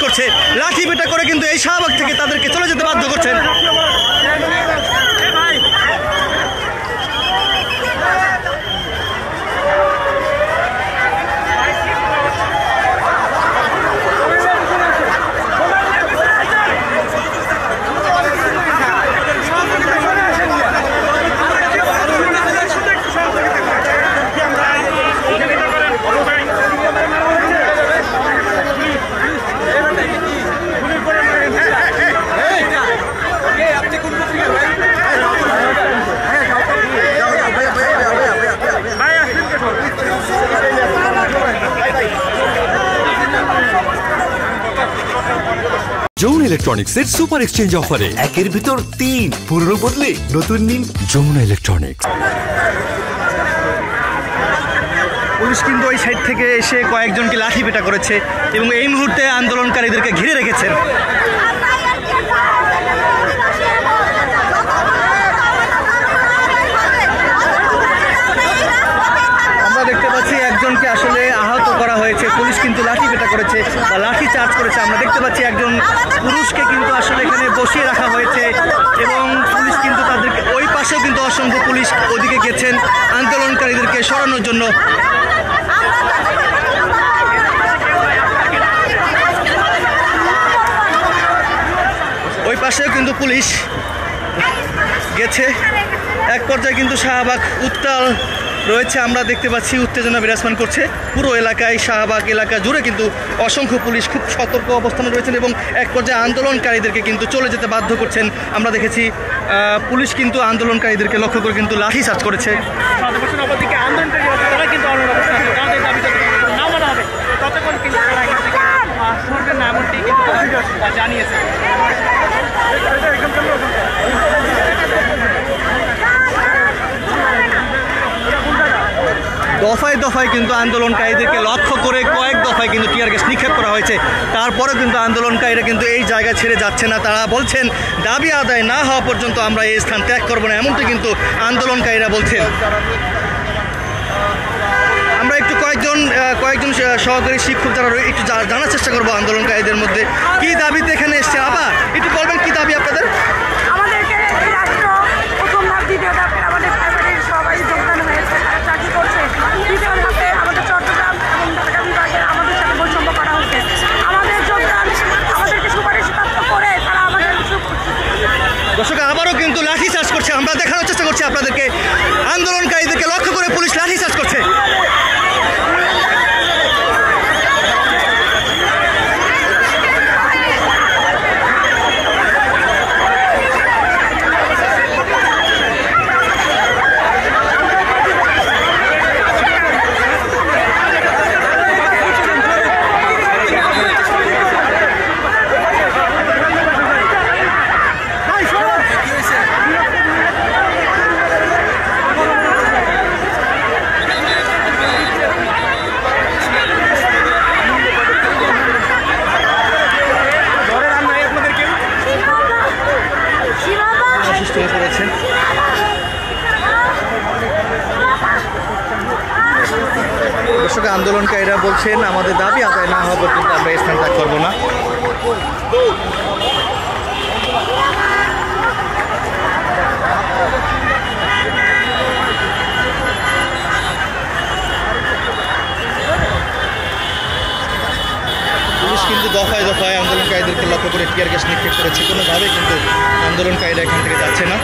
করছে, লাঠি পেটা করে কিন্তু এই শাহবাগ থেকে তাদেরকে চলে যেতে বাধ্য করছেন। যমুনা ইলেকট্রনিক্সের সুপার এক্সচেঞ্জ অফারে 1-এর ভিতর 3 পুরনো বদলে নতুন নিন যমুনা ইলেকট্রনিক্স। পুলিশ কিন্তু ওই সাইড থেকে এসে কয়েকজনকে লাঠি পেটা করেছে এবং এই মুহূর্তে আন্দোলনকারীদেরকে ঘিরে রেখেছেন। দেখতে পাচ্ছি একজনকে আসলে আহত করা হয়েছে, পুলিশ কিন্তু লাঠি পেটা করেছে বা লাঠি চার্জ করেছে। আমরা দেখতে পাচ্ছি একজন পুরুষকে কিন্তু আসলে এখানে বসিয়ে রাখা হয়েছে এবং পুলিশ কিন্তু তাদেরকে ওই পাশেও কিন্তু অসংখ্য পুলিশ ওদিকে গেছেন আন্দোলনকারীদেরকে সরানোর জন্য। ওই পাশেও কিন্তু পুলিশ গেছে। এক পর্যায়ে কিন্তু শাহবাগ উত্তাল রয়েছে, আমরা দেখতে পাচ্ছি উত্তেজনা বিরাজমান করছে পুরো এলাকায়। শাহবাগ এলাকা জুড়ে কিন্তু অসংখ্য পুলিশ খুব সতর্ক অবস্থানে রয়েছেন এবং এক পর্যায়ে আন্দোলনকারীদেরকে কিন্তু চলে যেতে বাধ্য করছেন। আমরা দেখেছি পুলিশ কিন্তু আন্দোলনকারীদেরকে লক্ষ্য করে কিন্তু লাঠি চার্জ করেছে। দফায় দফায় কিন্তু আন্দোলনকারীদেরকে লক্ষ্য করে কয়েক দফায় কিন্তু টিয়ার গ্যাস নিক্ষেপ করা হয়েছে। তারপরেও কিন্তু আন্দোলনকারীরা কিন্তু এই জায়গা ছেড়ে যাচ্ছে না। তারা বলছেন দাবি আদায় না হওয়া পর্যন্ত আমরা এই স্থান ত্যাগ করবো না, এমনটি কিন্তু আন্দোলনকারীরা বলছেন। আমরা একটু কয়েকজন সহকারী শিক্ষক যারা একটু জানার চেষ্টা করবো আন্দোলনকারীদের মধ্যে কি দাবিতে এখানে এসছে। আবার একটু বলবেন কি দাবি আপনাদের? দর্শক আবারও কিন্তু লাঠি চার্জ করছে, আমরা দেখানোর চেষ্টা করছি আপনাদেরকে। আন্দোলনকারীদেরকে লক্ষ্য করে পুলিশ লাঠি চার্জ করছে। দর্শক আন্দোলনকারীরা বলছেন আমাদের দাবি আদায় না হওয়া পর্যন্ত আমরা এই স্থান ত্যাগ করবো না। পুলিশ কিন্তু দফায় দফায় আন্দোলনকারীদেরকে লক্ষ্য করে টিয়ার গ্যাস নিক্ষেপ করেছে, কোনোভাবে কিন্তু আন্দোলনকারীরা এখান থেকে যাচ্ছে না।